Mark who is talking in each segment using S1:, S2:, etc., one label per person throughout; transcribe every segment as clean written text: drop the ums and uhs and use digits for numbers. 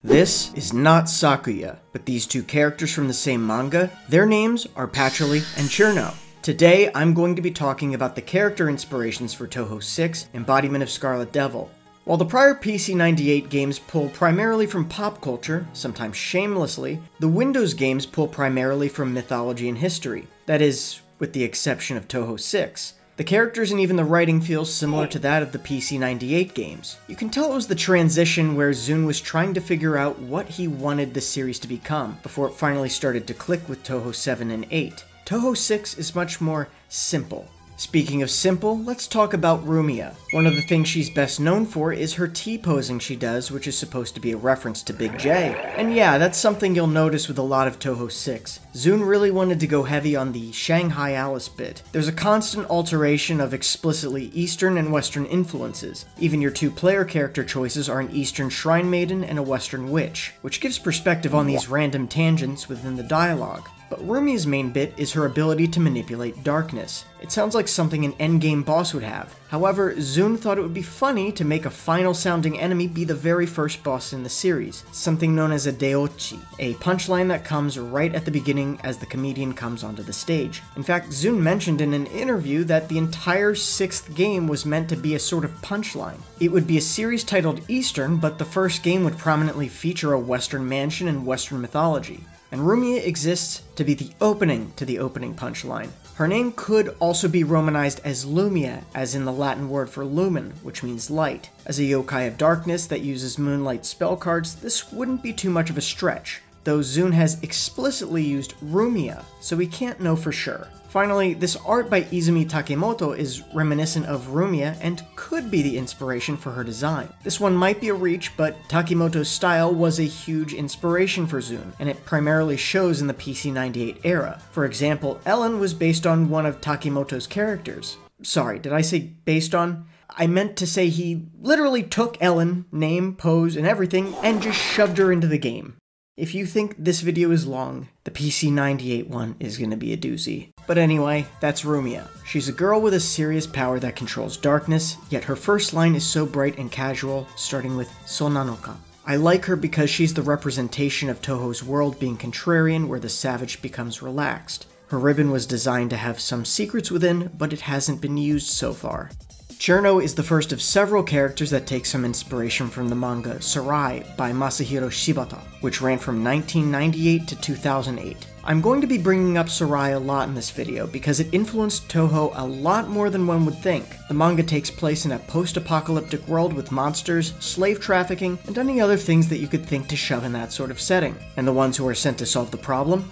S1: This is not Sakuya, but these two characters from the same manga, their names are Patchouli and Cirno. Today, I'm going to be talking about the character inspirations for Touhou 6, Embodiment of Scarlet Devil. While the prior PC-98 games pull primarily from pop culture, sometimes shamelessly, the Windows games pull primarily from mythology and history. That is, with the exception of Touhou 6. The characters and even the writing feels similar to that of the PC-98 games. You can tell it was the transition where Zun was trying to figure out what he wanted the series to become, before it finally started to click with Touhou 7 and 8. Touhou 6 is much more simple. Speaking of simple, let's talk about Rumia. One of the things she's best known for is her T-posing she does, which is supposed to be a reference to Big J. And yeah, that's something you'll notice with a lot of Touhou 6. Zun really wanted to go heavy on the Shanghai Alice bit. There's a constant alteration of explicitly Eastern and Western influences. Even your two player character choices are an Eastern Shrine Maiden and a Western Witch, which gives perspective on these random tangents within the dialogue. But Rumia's main bit is her ability to manipulate darkness. It sounds like something an endgame boss would have. However, Zun thought it would be funny to make a final-sounding enemy be the very first boss in the series, something known as a deochi, a punchline that comes right at the beginning as the comedian comes onto the stage. In fact, Zun mentioned in an interview that the entire 6th game was meant to be a sort of punchline. It would be a series titled Eastern, but the first game would prominently feature a Western mansion and Western mythology. And Rumia exists to be the opening to the opening punchline. Her name could also be romanized as Lumia, as in the Latin word for lumen, which means light. As a yokai of darkness that uses moonlight spell cards, this wouldn't be too much of a stretch, though Zun has explicitly used Rumia, so we can't know for sure. Finally, this art by Izumi Takemoto is reminiscent of Rumia and could be the inspiration for her design. This one might be a reach, but Takemoto's style was a huge inspiration for Zun, and it primarily shows in the PC-98 era. For example, Ellen was based on one of Takemoto's characters. Sorry, did I say based on? I meant to say he literally took Ellen, name, pose, and everything, and just shoved her into the game. If you think this video is long, the PC-98 one is gonna be a doozy. But anyway, that's Rumia. She's a girl with a serious power that controls darkness, yet her first line is so bright and casual, starting with "Sonanoka." I like her because she's the representation of Touhou's world being contrarian, where the savage becomes relaxed. Her ribbon was designed to have some secrets within, but it hasn't been used so far. Cirno is the first of several characters that take some inspiration from the manga Sarai by Masahiro Shibata, which ran from 1998 to 2008. I'm going to be bringing up Sarai a lot in this video because it influenced Touhou a lot more than one would think. The manga takes place in a post-apocalyptic world with monsters, slave trafficking, and any other things that you could think to shove in that sort of setting. And the ones who are sent to solve the problem?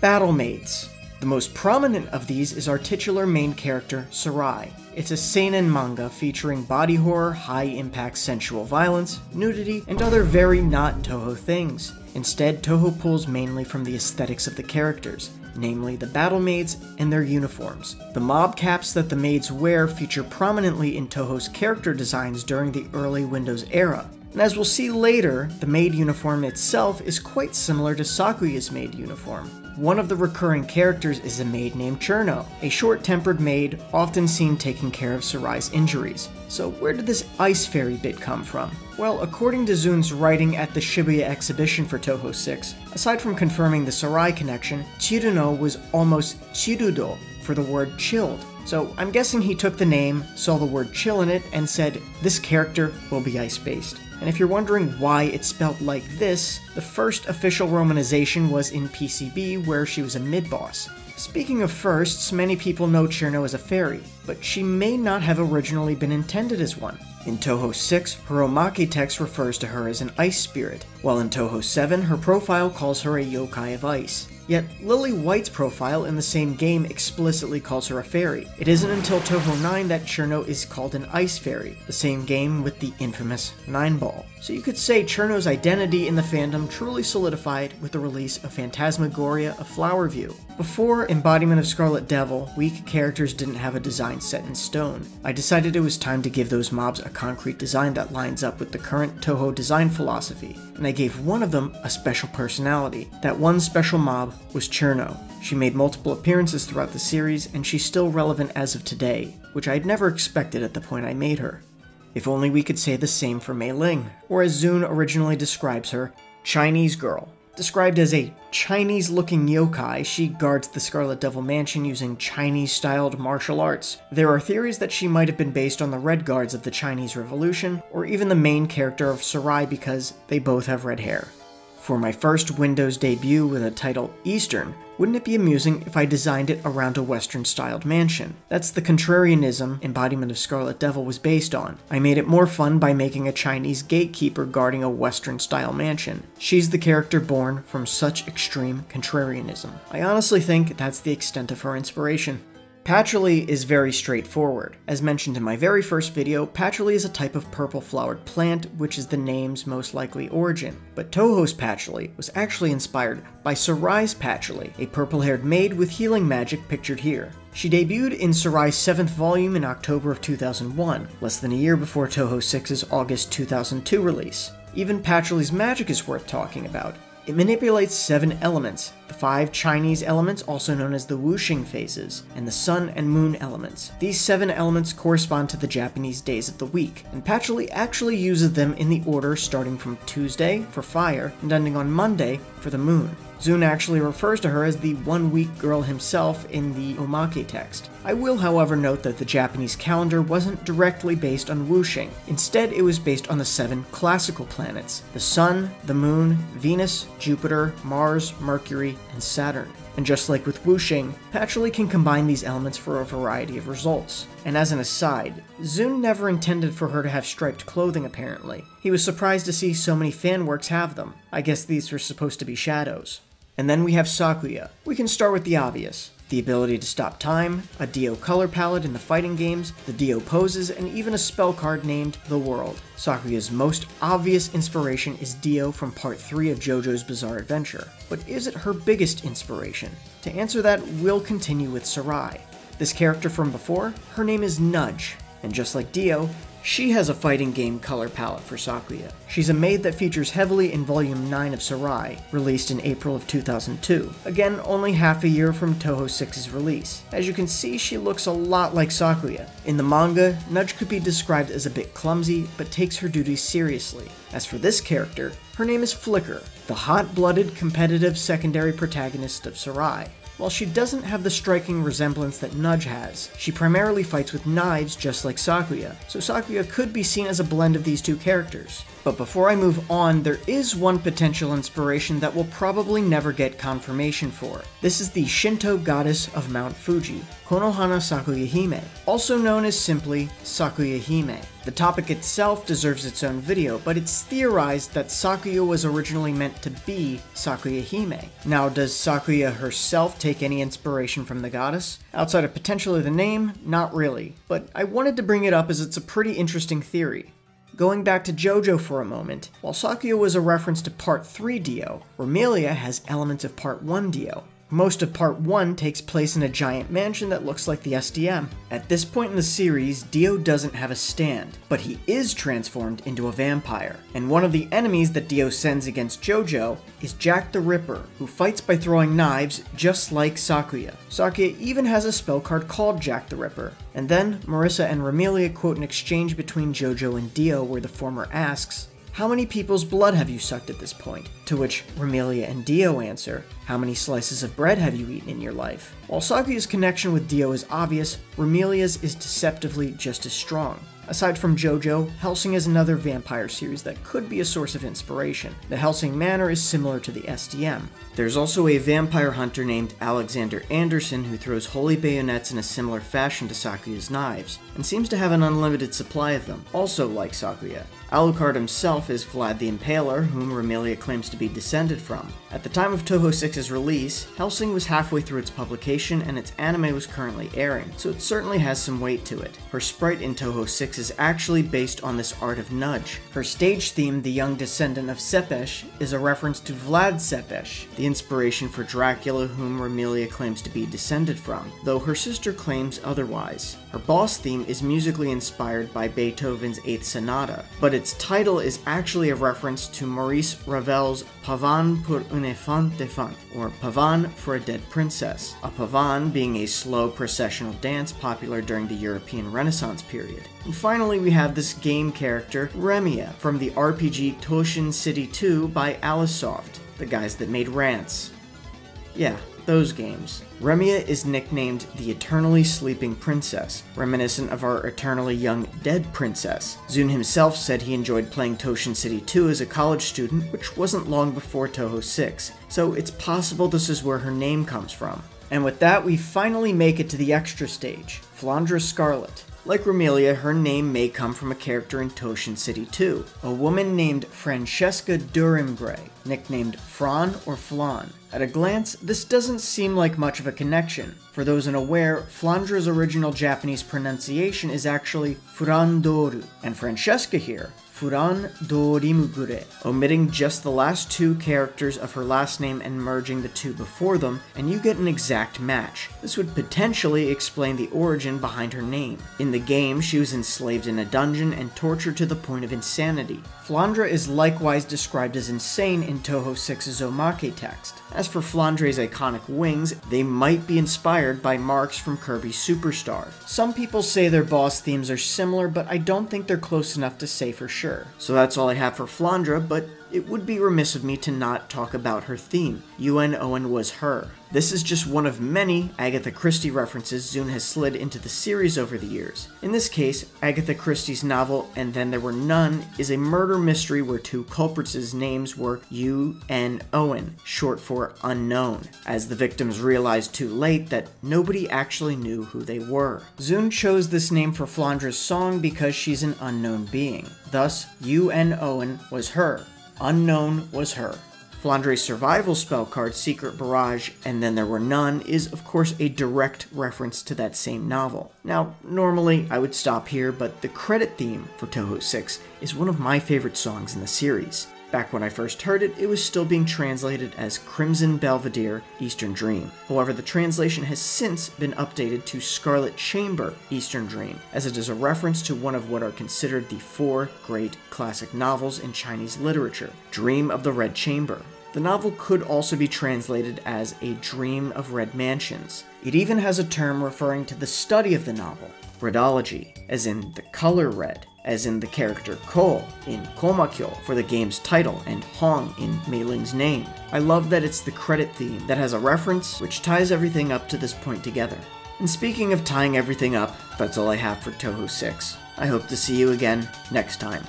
S1: Battle Maids. The most prominent of these is our titular main character, Sarai. It's a seinen manga featuring body horror, high-impact sensual violence, nudity, and other very not Touhou things. Instead, Touhou pulls mainly from the aesthetics of the characters, namely the battle maids and their uniforms. The mob caps that the maids wear feature prominently in Touhou's character designs during the early Windows era. And as we'll see later, the maid uniform itself is quite similar to Sakuya's maid uniform. One of the recurring characters is a maid named Cirno, a short-tempered maid often seen taking care of Sarai's injuries. So where did this ice fairy bit come from? Well, according to Zun's writing at the Shibuya exhibition for Touhou 6, aside from confirming the Sarai connection, Cirno was almost Chirudo for the word chilled. So I'm guessing he took the name, saw the word chill in it, and said, this character will be ice-based. And if you're wondering why it's spelled like this, the first official romanization was in PCB, where she was a mid-boss. Speaking of firsts, many people know Cirno as a fairy, but she may not have originally been intended as one. In Touhou 6, her omake text refers to her as an ice spirit, while in Touhou 7, her profile calls her a yokai of ice. Yet, Lily White's profile in the same game explicitly calls her a fairy. It isn't until Touhou 9 that Cirno is called an ice fairy, the same game with the infamous 9-ball. So you could say Cirno's identity in the fandom truly solidified with the release of Phantasmagoria: A Flower View. Before Embodiment of Scarlet Devil, weak characters didn't have a design set in stone. I decided it was time to give those mobs a concrete design that lines up with the current Touhou design philosophy, and I gave one of them a special personality. That one special mob was Cirno. She made multiple appearances throughout the series, and she's still relevant as of today, which I'd never expected at the point I made her. If only we could say the same for Meiling, or as Zun originally describes her, Chinese girl. Described as a Chinese-looking yokai, she guards the Scarlet Devil mansion using Chinese-styled martial arts. There are theories that she might have been based on the Red Guards of the Chinese Revolution, or even the main character of Sarai because they both have red hair. For my first Windows debut with a title Eastern, wouldn't it be amusing if I designed it around a Western-styled mansion? That's the contrarianism Embodiment of Scarlet Devil was based on. I made it more fun by making a Chinese gatekeeper guarding a Western-style mansion. She's the character born from such extreme contrarianism. I honestly think that's the extent of her inspiration. Patchouli is very straightforward. As mentioned in my very first video, Patchouli is a type of purple-flowered plant, which is the name's most likely origin. But Touhou's Patchouli was actually inspired by Sarai's Patchouli, a purple-haired maid with healing magic pictured here. She debuted in Sarai's 7th volume in October of 2001, less than a year before Touhou 6's August 2002 release. Even Patchouli's magic is worth talking about. It manipulates 7 elements, the 5 Chinese elements also known as the Wuxing phases, and the sun and moon elements. These 7 elements correspond to the Japanese days of the week, and Patchouli actually uses them in the order starting from Tuesday for fire and ending on Monday for the moon. Zun actually refers to her as the one-week girl himself in the Omake text. I will, however, note that the Japanese calendar wasn't directly based on Wuxing. Instead, it was based on the 7 classical planets: the Sun, the Moon, Venus, Jupiter, Mars, Mercury, and Saturn. And just like with Wuxing, Patchouli can combine these elements for a variety of results. And as an aside, Zun never intended for her to have striped clothing apparently. He was surprised to see so many fan works have them. I guess these were supposed to be shadows. And then we have Sakuya. We can start with the obvious. The ability to stop time, a Dio color palette in the fighting games, the Dio poses, and even a spell card named The World. Sakuya's most obvious inspiration is Dio from Part 3 of JoJo's Bizarre Adventure. But is it her biggest inspiration? To answer that, we'll continue with Sarai. This character from before, her name is Nudge. And just like Dio, she has a fighting game color palette for Sakuya. She's a maid that features heavily in Volume 9 of Sarai, released in April of 2002. Again, only half a year from Touhou 6's release. As you can see, she looks a lot like Sakuya. In the manga, Nudge could be described as a bit clumsy, but takes her duties seriously. As for this character, her name is Flicker, the hot-blooded, competitive secondary protagonist of Sarai. While she doesn't have the striking resemblance that Nudge has, she primarily fights with knives just like Sakuya, so Sakuya could be seen as a blend of these two characters. But before I move on, there is one potential inspiration that we'll probably never get confirmation for. This is the Shinto goddess of Mount Fuji, Konohana Sakuya Hime, also known as simply Sakuya Hime. The topic itself deserves its own video, but it's theorized that Sakuya was originally meant to be Sakuya Hime. Now, does Sakuya herself take any inspiration from the goddess? Outside of potentially the name, not really, but I wanted to bring it up as it's a pretty interesting theory. Going back to JoJo for a moment, while Sakuya was a reference to Part 3 Dio, Remilia has elements of Part 1 Dio. Most of Part 1 takes place in a giant mansion that looks like the SDM. At this point in the series, Dio doesn't have a stand, but he is transformed into a vampire. And one of the enemies that Dio sends against JoJo is Jack the Ripper, who fights by throwing knives just like Sakuya. Sakuya even has a spell card called Jack the Ripper. And then, Marissa and Remilia quote an exchange between JoJo and Dio where the former asks, "How many people's blood have you sucked at this point?" To which Remilia and Dio answer, "How many slices of bread have you eaten in your life?" While Sakuya's connection with Dio is obvious, Remilia's is deceptively just as strong. Aside from JoJo, Hellsing is another vampire series that could be a source of inspiration. The Hellsing Manor is similar to the SDM. There's also a vampire hunter named Alexander Anderson who throws holy bayonets in a similar fashion to Sakuya's knives, and seems to have an unlimited supply of them, also like Sakuya. Alucard himself is Vlad the Impaler, whom Remilia claims to be descended from. At the time of Touhou 6's release, Hellsing was halfway through its publication and its anime was currently airing, so it certainly has some weight to it. Her sprite in Touhou 6 is actually based on this art of Nudge. Her stage theme, the young descendant of Septette, is a reference to Vlad Septette, the inspiration for Dracula whom Remilia claims to be descended from, though her sister claims otherwise. Her boss theme is musically inspired by Beethoven's 8th Sonata, but its title is actually a reference to Maurice Ravel's Pavane pour une enfant défunte, or Pavane for a dead princess, a pavan being a slow processional dance popular during the European Renaissance period. And finally, we have this game character, Remia, from the RPG Toshin City 2 by Alicesoft, the guys that made Rants. Yeah, those games. Rumia is nicknamed the Eternally Sleeping Princess, reminiscent of our eternally young dead princess. Zun himself said he enjoyed playing Toshin City 2 as a college student, which wasn't long before Touhou 6, so it's possible this is where her name comes from. And with that, we finally make it to the extra stage, Flandre Scarlet. Like Remilia, her name may come from a character in Toshin City 2, a woman named Francesca Durimgray, nicknamed Fran or Flan. At a glance, this doesn't seem like much of a connection. For those unaware, Flandre's original Japanese pronunciation is actually Furandoru, and Francesca here, Furan Dorimugure, omitting just the last two characters of her last name and merging the two before them, and you get an exact match. This would potentially explain the origin behind her name. In the game, she was enslaved in a dungeon and tortured to the point of insanity. Flandre is likewise described as insane in Touhou 6's Omake text. As for Flandre's iconic wings, they might be inspired by marks from Kirby's Superstar. Some people say their boss themes are similar, but I don't think they're close enough to say for sure. So that's all I have for Flandre, but it would be remiss of me to not talk about her theme, Owen Was Her. This is just one of many Agatha Christie references Zun has slid into the series over the years. In this case, Agatha Christie's novel And Then There Were None is a murder mystery where two culprits' names were U.N. Owen, short for unknown, as the victims realized too late that nobody actually knew who they were. Zun chose this name for Flandre's song because she's an unknown being. Thus, U.N. Owen was her. Unknown was her. Flandre's survival spell card, Secret Barrage, And Then There Were None, is of course a direct reference to that same novel. Now, normally I would stop here, but the credit theme for Touhou 6 is one of my favorite songs in the series. Back when I first heard it, it was still being translated as Crimson Belvedere, Eastern Dream. However, the translation has since been updated to Scarlet Chamber, Eastern Dream, as it is a reference to one of what are considered the four great classic novels in Chinese literature, Dream of the Red Chamber. The novel could also be translated as A Dream of Red Mansions. It even has a term referring to the study of the novel, redology, as in the color red, as in the character Ko in Komakyo for the game's title, and Hong in Meiling's name. I love that it's the credit theme that has a reference which ties everything up to this point together. And speaking of tying everything up, that's all I have for Touhou 6. I hope to see you again next time.